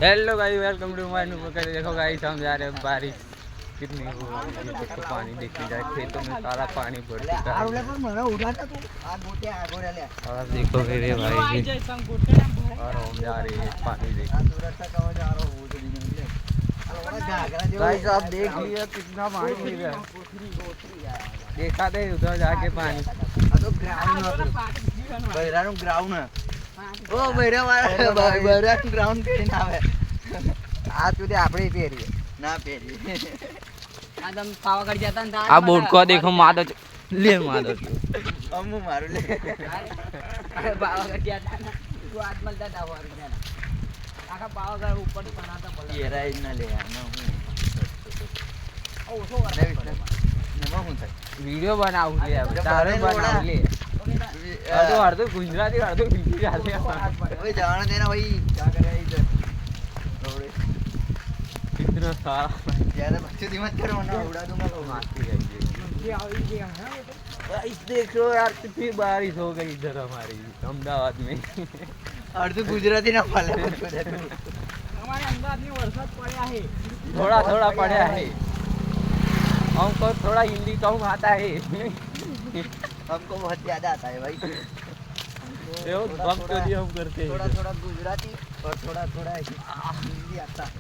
Hello guys, welcome to my new vlog. देखो guys, हम जा रहे हैं बारिश कितनी हो रही है। देखो पानी देखने जाए, खेतों में सारा पानी भर चुका है। और देखो मेरे भाई जी, और हम जा रहे हैं पानी देखने। गाइस आप देख लिया कितना पानी है, देखा दे उधर जाके पानी। ग्राउंड है ओ બૈરા વાળા બૈરા ગ્રાઉન્ડ કરીને આવે આ સુધી આપણે પહેરીએ ના પહેરીએ આ તમ પાવાગઢ જતા ને આ બોટકો देखो मादो ले मादो અમુ મારું લે પાવાગઢ જતા ને તું આત્મલતા દાવર જાના આખા પાવાગઢ ઉપર બનાતા બોલે એરા જ ના લે આમાં હું ઓછો ને હું થાય वीडियो बनाऊ ले अब तारे बनाऊ ले अर्धो अर्धो गुजराती अर्धो हिंदी डाले ओए जाने देना भाई क्या कर रहा है इधर थोड़े कितना सारा ज्यादा बकचोदी मत करो वरना उड़ा दूंगा लोग मारती है गाइस। देखो यार कितनी बारिश हो गई इधर हमारी अहमदाबाद में। अर्ध गुजराती ना पाले અમારે અમદાવાદની વરસાદ પડ્યા છે थोड़ा थोड़ा पढ़ा है, हमको थोड़ा हिंदी कम आता है। हमको बहुत ज्यादा आता है भाई हम करते हैं। थोड़ा थोड़ा गुजराती और थोड़ा थोड़ा हिंदी आता है।